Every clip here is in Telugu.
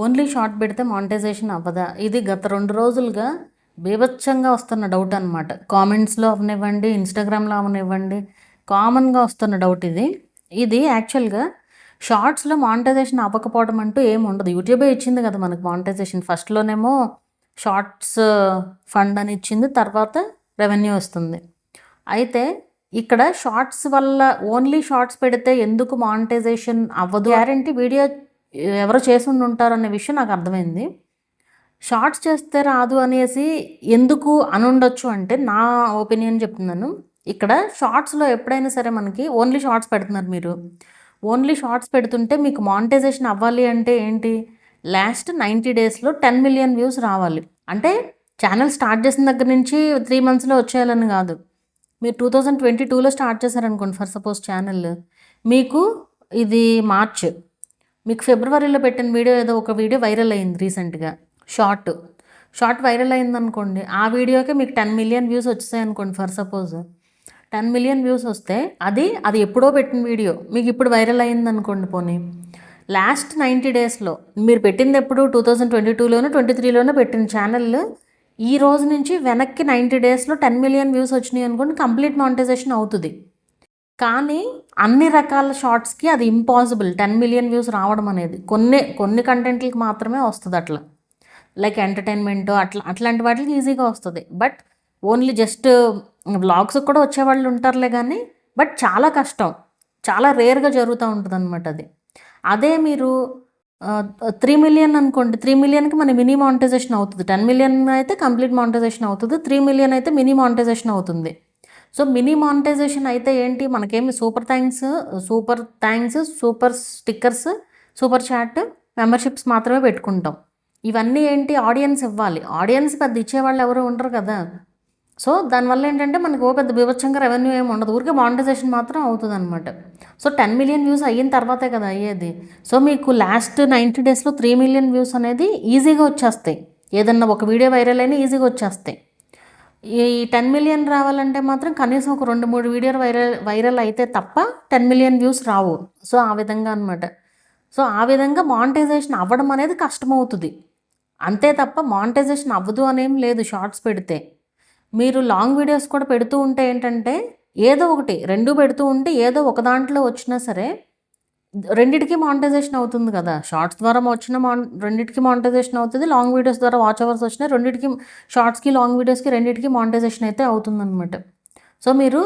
ఓన్లీ షార్ట్ పెడితే మానిటైజేషన్ అవ్వదా? ఇది గత 2 రోజులుగా బీభత్సంగా వస్తున్న డౌట్ అనమాట. కామెంట్స్‌లో అవనివ్వండి, ఇన్‌స్టాగ్రామ్‌లో అవనివ్వండి, కామన్‌గా వస్తున్న డౌట్ ఇది. ఇది యాక్చువల్‌గా షార్ట్స్‌లో మానిటైజేషన్ అవ్వకపోవడం అంటూ ఏముండదు. యూట్యూబే ఇచ్చింది కదా మనకు మానిటైజేషన్. ఫస్ట్‌లోనేమో షార్ట్స్ ఫండ్ అని ఇచ్చింది. తర్వాత రెవెన్యూ వస్తుంది. అయితే ఇక్కడ షార్ట్స్ వల్ల ఓన్లీ షార్ట్స్ పెడితే ఎందుకు మానిటైజేషన్ అవ్వదు? గ్యారంటీ వీడియో ఎవరో చేసుండి ఉంటారనే విషయం నాకు అర్థమైంది. షార్ట్స్ చేస్తే రాదు అనేసి ఎందుకు అనుండొచ్చు అంటే, నా ఒపీనియన్ చెప్తున్నాను. ఇక్కడ షార్ట్స్‌లో ఎప్పుడైనా సరే మనకి ఓన్లీ షార్ట్స్ పెడుతున్నారు మీరు. ఓన్లీ షార్ట్స్ పెడుతుంటే మీకు మానిటైజేషన్ అవ్వాలి అంటే ఏంటి? లాస్ట్ 90 డేస్‌లో 10 మిలియన్ వ్యూస్ రావాలి. అంటే ఛానల్ స్టార్ట్ చేసిన దగ్గర నుంచి 3 మంత్స్‌లో వచ్చేయాలని కాదు. మీరు 2022లో స్టార్ట్ చేశారనుకోండి ఫర్ సపోజ్ ఛానల్. మీకు ఇది మార్చ్. మీకు ఫిబ్రవరిలో పెట్టిన వీడియో ఏదో ఒక వీడియో వైరల్ అయింది రీసెంట్గా. షార్ట్ వైరల్ అయిందనుకోండి, ఆ వీడియోకే మీకు 10 మిలియన్ వ్యూస్ వచ్చేసాయి అనుకోండి ఫర్ సపోజ్. 10 మిలియన్ వ్యూస్ వస్తే అది ఎప్పుడో పెట్టిన వీడియో మీకు ఇప్పుడు వైరల్ అయిందనుకోండి. పోనీ లాస్ట్ 90 డేస్లో మీరు పెట్టింది ఎప్పుడు 2022లోనో 23లోనో పెట్టిన ఛానల్ ఈ రోజు నుంచి వెనక్కి 90 డేస్లో 10 మిలియన్ వ్యూస్ వచ్చినాయి అనుకోండి, కంప్లీట్ మానిటైజేషన్ అవుతుంది. కానీ అన్ని రకాల షార్ట్స్కి అది ఇంపాసిబుల్ 10 మిలియన్ వ్యూస్ రావడం అనేది. కొన్ని కంటెంట్లకి మాత్రమే వస్తుంది అట్లా. లైక్ ఎంటర్టైన్మెంట్ అట్లాంటి వాటికి ఈజీగా వస్తుంది. బట్ ఓన్లీ జస్ట్ వ్లాగ్స్కి కూడా వచ్చేవాళ్ళు ఉంటారులే కానీ, బట్ చాలా కష్టం, చాలా రేర్గా జరుగుతూ ఉంటుంది అనమాట అది. అదే మీరు 3 మిలియన్ అనుకోండి, 3 మిలియన్కి మన మినీ మానిటైజేషన్ అవుతుంది. 10 మిలియన్ అయితే కంప్లీట్ మానిటైజేషన్ అవుతుంది, 3 మిలియన్ అయితే మినీ మానిటైజేషన్ అవుతుంది. సో మినీ మానిటైజేషన్ అయితే ఏంటి, మనకేమి super thanks, super stickers, super chat, memberships మాత్రమే పెట్టుకుంటాం. ఇవన్నీ ఏంటి, ఆడియన్స్ ఇవ్వాలి. ఆడియన్స్ పెద్ద ఇచ్చేవాళ్ళు ఎవరు ఉండరు కదా. సో దానివల్ల ఏంటంటే మనకు పెద్ద బీభత్సంగా రెవెన్యూ ఏమి ఉండదు, ఊరికే మానిటైజేషన్ మాత్రం అవుతుంది అనమాట. సో 10 మిలియన్ వ్యూస్ అయిన తర్వాతే కదా అయ్యేది. సో మీకు లాస్ట్ 90 డేస్లో 3 మిలియన్ వ్యూస్ అనేది ఈజీగా వచ్చేస్తాయి. ఏదన్నా ఒక వీడియో వైరల్ అయినా ఈజీగా వచ్చేస్తాయి. ఈ 10 మిలియన్ రావాలంటే మాత్రం కనీసం ఒక 2-3 వీడియోలు వైరల్ అయితే తప్ప 10 మిలియన్ వ్యూస్ రావు. సో ఆ విధంగా అనమాట. సో ఆ విధంగా మానిటైజేషన్ అవ్వడం అనేది కష్టమవుతుంది. అంతే తప్ప మానిటైజేషన్ అవ్వదు అనేం లేదు షార్ట్స్ పెడితే. మీరు లాంగ్ వీడియోస్ కూడా పెడుతూ ఉంటే ఏంటంటే, ఏదో ఒకటి 2 పెడుతూ ఉంటే ఏదో ఒక దాంట్లో వచ్చినా సరే రెండిటికి మానిటైజేషన్ అవుతుంది కదా. షార్ట్స్ ద్వారా రెండిటికి మానిటైజేషన్ అవుతుంది. లాంగ్ వీడియోస్ ద్వారా వాచ్ అవర్స్ వచ్చినా రెండిటికి, షార్ట్స్కి లాంగ్ వీడియోస్కి రెండిటికి మానిటైజేషన్ అయితే అవుతుందన్నమాట. సో మీరు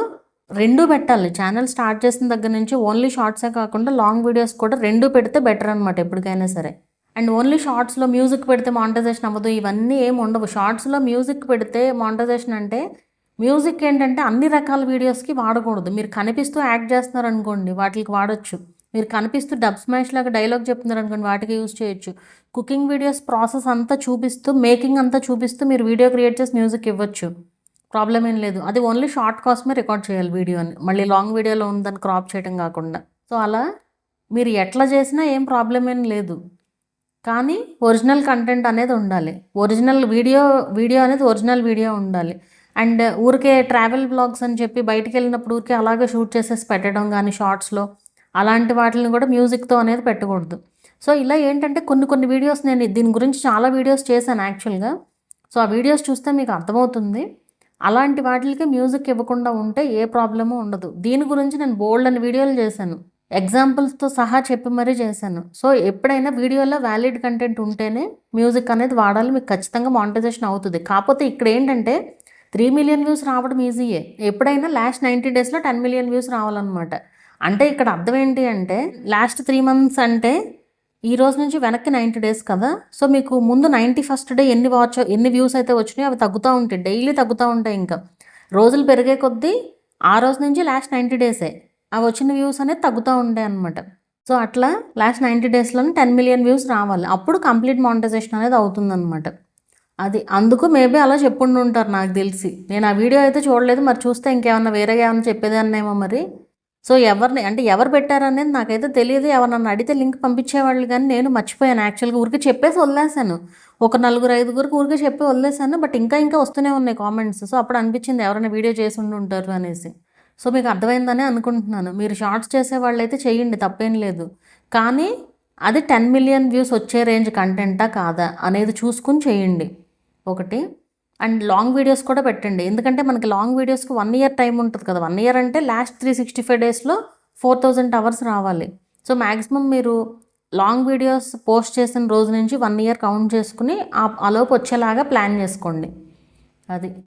2 పెట్టాలి. ఛానల్ స్టార్ట్ చేసిన దగ్గర నుంచి ఓన్లీ షార్ట్సే కాకుండా లాంగ్ వీడియోస్ కూడా 2 పెడితే బెటర్ అనమాట ఎప్పటికైనా సరే. అండ్ ఓన్లీ షార్ట్స్లో మ్యూజిక్ పెడితే మానిటైజేషన్ అవ్వదు, ఇవన్నీ ఏమి ఉండవు. షార్ట్స్లో మ్యూజిక్ పెడితే మానిటైజేషన్ అంటే, మ్యూజిక్ ఏంటంటే అన్ని రకాల వీడియోస్కి వాడకూడదు. మీరు కనిపిస్తూ యాక్ట్ చేస్తున్నారు అనుకోండి, వాటికి వాడచ్చు. మీరు కనిపిస్తూ డబ్ స్మాష్ లాగా డైలాగ్ చెప్తున్నారు అనుకోండి, వాటికి యూజ్ చేయొచ్చు. కుకింగ్ వీడియోస్ ప్రాసెస్ అంతా చూపిస్తూ, మేకింగ్ అంతా చూపిస్తూ మీరు వీడియో క్రియేట్ చేసి మ్యూజిక్ ఇవ్వచ్చు, ప్రాబ్లం ఏం లేదు. అది ఓన్లీ షార్ట్ కోసమే రికార్డ్ చేయాలి వీడియోని, మళ్ళీ లాంగ్ వీడియోలో ఉందని క్రాప్ చేయడం కాకుండా. సో అలా మీరు ఎట్లా చేసినా ఏం ప్రాబ్లం ఏం లేదు. కానీ ఒరిజినల్ కంటెంట్ అనేది ఉండాలి. ఒరిజినల్ వీడియో అనేది ఒరిజినల్ వీడియో ఉండాలి. అండ్ ఊరికే ట్రావెల్ బ్లాగ్స్ అని చెప్పి బయటికి వెళ్ళినప్పుడు ఊరికే అలాగే షూట్ చేసేసి పెట్టడం కానీ షార్ట్స్లో, అలాంటి వాటిని కూడా మ్యూజిక్తో అనేది పెట్టకూడదు. సో ఇలా ఏంటంటే కొన్ని వీడియోస్, నేను దీని గురించి చాలా వీడియోస్ చేశాను యాక్చువల్గా. సో ఆ వీడియోస్ చూస్తే మీకు అర్థమవుతుంది. అలాంటి వాటికి మ్యూజిక్ ఇవ్వకుండా ఉంటే ఏ ప్రాబ్లము ఉండదు. దీని గురించి నేను బోల్డ్ అని వీడియోలు చేశాను, ఎగ్జాంపుల్స్తో సహా చెప్పి మరీ చేశాను. సో ఎప్పుడైనా వీడియోలో వ్యాలిడ్ కంటెంట్ ఉంటేనే మ్యూజిక్ అనేది వాడాలి, మీకు ఖచ్చితంగా మానిటైజేషన్ అవుతుంది. కాకపోతే ఇక్కడ ఏంటంటే 3 మిలియన్ వ్యూస్ రావడం ఈజీయే. ఎప్పుడైనా లాస్ట్ 90 డేస్లో 10 మిలియన్ వ్యూస్ రావాలన్నమాట. అంటే ఇక్కడ అర్థం ఏంటి అంటే, లాస్ట్ 3 మంత్స్ అంటే ఈ రోజు నుంచి వెనక్కి 90 డేస్ కదా. సో మీకు ముందు 91st డే ఎన్ని వ్యూస్ అయితే వచ్చినాయో అవి తగ్గుతూ ఉంటాయి, డైలీ తగ్గుతూ ఉంటాయి. ఇంకా రోజులు పెరిగే కొద్దీ ఆ రోజు నుంచి లాస్ట్ 90 డేసే అవి వచ్చిన వ్యూస్ అనేది తగ్గుతూ ఉంటాయి అనమాట. సో అట్లా లాస్ట్ 90 డేస్లోనే 10 మిలియన్ వ్యూస్ రావాలి, అప్పుడు కంప్లీట్ మానిటైజేషన్ అనేది అవుతుందన్నమాట. అది అందుకు మేబీ అలా చెప్పుండి ఉంటారు నాకు తెలిసి. నేను ఆ వీడియో అయితే చూడలేదు, మరి చూస్తే ఇంకేమన్నా వేరేగా ఏమన్నా చెప్పేదాన్నేమో మరి. సో ఎవరు పెట్టారనేది నాకైతే తెలియదు. ఎవరన్నా అడిగితే లింక్ పంపించేవాళ్ళు, కానీ నేను మర్చిపోయాను యాక్చువల్గా. ఊరికి చెప్పేసి వదిలేసాను, ఒక 4-5 ఊరికి చెప్పి వదిలేసాను. బట్ ఇంకా వస్తూనే ఉన్నాయి కామెంట్స్. సో అప్పుడు అనిపించింది ఎవరైనా వీడియో చేసి ఉండి ఉంటారు అనేసి. సో మీకు అర్థమైందని అనుకుంటున్నాను. మీరు షార్ట్స్ చేసే వాళ్ళైతే చేయండి, తప్పేం లేదు. కానీ అది 10 మిలియన్ వ్యూస్ వచ్చే రేంజ్ కంటెంటా కాదా అనేది చూసుకుని చేయండి ఒకటి. అండ్ లాంగ్ వీడియోస్ కూడా పెట్టండి, ఎందుకంటే మనకి లాంగ్ వీడియోస్కి 1 ఇయర్ టైం ఉంటుంది కదా. 1 ఇయర్ అంటే లాస్ట్ 365 డేస్లో 4000 అవర్స్ రావాలి. సో మ్యాక్సిమం మీరు లాంగ్ వీడియోస్ పోస్ట్ చేసిన రోజు నుంచి 1 ఇయర్ కౌంట్ చేసుకుని ఆ లోపు వచ్చేలాగా ప్లాన్ చేసుకోండి. అది